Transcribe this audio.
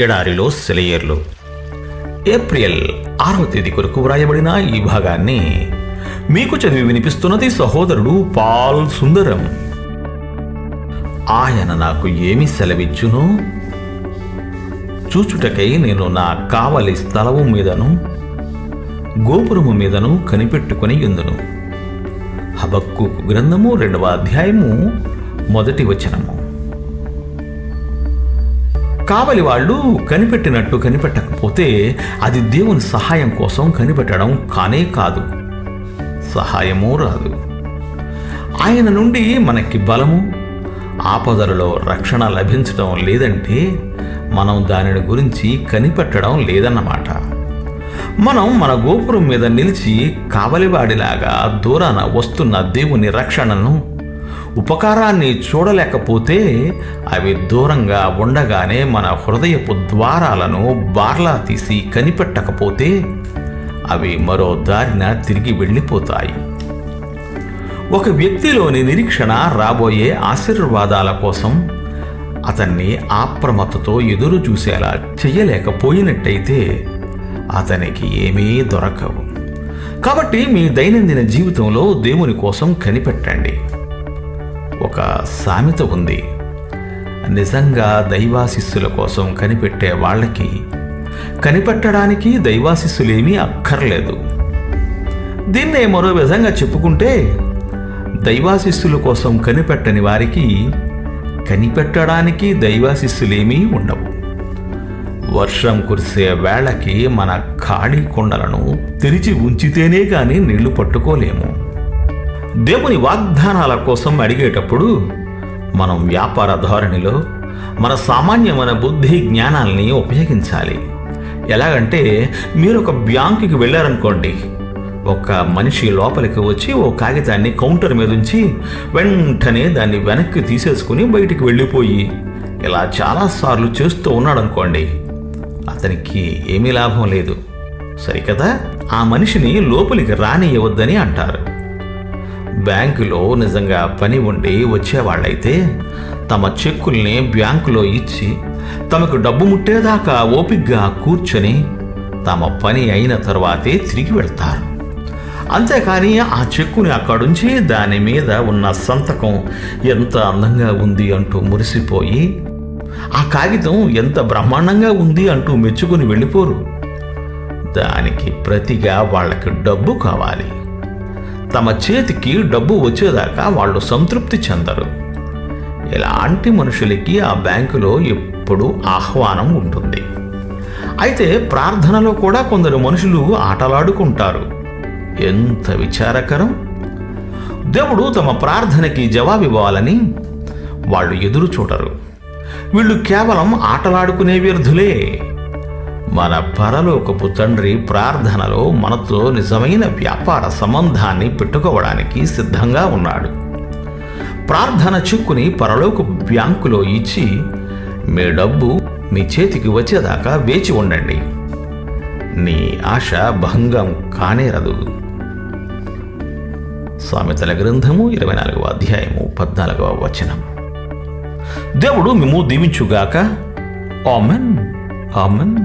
ఎడారిలో సెలయేర్లు. ఏప్రిల్ 6వ తేదీ కొరకు వ్రాయబడిన ఈ భాగాన్ని మీకు చదివి వినిపిస్తున్నది సహోదరుడు పాల్ సుందరం. ఆయన నాకు ఏమి సెలవిచ్చును? చూచుటకై నేను నా కావలి స్థలము మీదను గోపురము మీదను కనిపెట్టుకుని యుందును. హబక్కూకు గ్రంథము 2వ అధ్యాయము 1వ వచనము. కావలి వాళ్ళు కనిపెట్టినట్టు కనిపెట్టకపోతే అది దేవుని సహాయం కోసం కనిపెట్టడం కానే కాదు, సహాయమూ రాదు. ఆయన నుండి మనకి బలము, ఆపదలలో రక్షణ లభించడం లేదంటే మనం దానిని గురించి కనిపెట్టడం లేదన్నమాట. మనం మన గోపురం మీద నిలిచి కావలివాడిలాగా దూరాన వస్తున్న దేవుని రక్షణను, ఉపకారాన్ని చూడలేకపోతే అవి దూరంగా ఉండగానే మన హృదయపు ద్వారాలను బార్లా తీసి కనిపెట్టకపోతే అవి మరో దారిన తిరిగి వెళ్ళిపోతాయి. ఒక వ్యక్తిలోని నిరీక్షణ రాబోయే ఆశీర్వాదాల కోసం అతన్ని అప్రమత్తతో ఎదురు చూసేలా చెయ్యలేకపోయినట్టయితే అతనికి ఏమీ దొరకవు. కాబట్టి మీ దైనందిన జీవితంలో దేవుని కోసం కనిపెట్టండి. ఒక సామెత ఉంది, నిజంగా దైవాశిస్సుల కోసం కనిపెట్టే వాళ్ళకి కనిపెట్టడానికి దైవాశిస్సులేమీ అక్కర్లేదు. దీన్నే మరో విధంగా చెప్పుకుంటే, దైవాశిస్సుల కోసం కనిపెట్టని వారికి కనిపెట్టడానికి దైవాశిస్సులేమీ ఉండవు. వర్షం కురిసే వేళకి మన ఖాళీ కుండలను తెరిచి ఉంచితేనే గాని నీళ్లు పట్టుకోలేము. దేవుని వాగ్దానాల కోసం అడిగేటప్పుడు మనం వ్యాపార ధోరణిలో మన సామాన్యమైన బుద్ధి జ్ఞానాల్ని ఉపయోగించాలి. ఎలాగంటే, మీరు ఒక బ్యాంకుకి వెళ్ళారనుకోండి, ఒక మనిషి లోపలికి వచ్చి ఓ కాగితాన్ని కౌంటర్ మీద ఉంచి వెంటనే దాన్ని వెనక్కి తీసేసుకుని బయటికి వెళ్ళిపోయి ఇలా చాలాసార్లు చేస్తూ ఉన్నాడనుకోండి, అతనికి ఏమీ లాభం లేదు, సరికదా? ఆ మనిషిని లోపలికి రానియవద్దని అంటారు. బ్యాంకులో నిజంగా పని ఉండి వచ్చేవాళ్ళైతే తమ చెక్కుల్ని బ్యాంకులో ఇచ్చి తమకు డబ్బు ముట్టేదాకా ఓపిగ్గా కూర్చొని తమ పని అయిన తర్వాతే తిరిగి వెళ్తారు. అంతేకాని ఆ చెక్కుని అక్కడుంచి దాని మీద ఉన్న సంతకం ఎంత అందంగా ఉంది అంటూ మురిసిపోయి ఆ కాగితం ఎంత బ్రహ్మాండంగా ఉంది అంటూ మెచ్చుకుని వెళ్ళిపోరు. దానికి ప్రతిగా వాళ్ళకి డబ్బు కావాలి. తమ చేతికి డబ్బు వచ్చేదాకా వాళ్ళు సంతృప్తి చెందరు. ఇలాంటి మనుషులకి ఆ బ్యాంకులో ఎప్పుడూ ఆహ్వానం ఉంటుంది. అయితే ప్రార్థనలో కూడా కొందరు మనుషులు ఆటలాడుకుంటారు. ఎంత విచారకరం! దేవుడు తమ ప్రార్థనకి జవాబివ్వాలని వాళ్ళు ఎదురు చూడరు. వీళ్ళు కేవలం ఆటలాడుకునే వ్యర్థులే. మన పరలోకపు తండ్రి ప్రార్థనలో మనతో నిజమైన వ్యాపార సంబంధాన్ని పెట్టుకోవడానికి సిద్ధంగా ఉన్నాడు. ప్రార్థన చెక్కుని పరలోకపు బ్యాంకులో ఇచ్చి మీ డబ్బు మీ చేతికి వచ్చేదాకా వేచి ఉండండి. నీ ఆశ భంగం కానేరదు. సామెతల గ్రంథము 24వ అధ్యాయము 14వ వచనం. దేవుడు మిమ్ము దీవించుగాక. Amen, amen.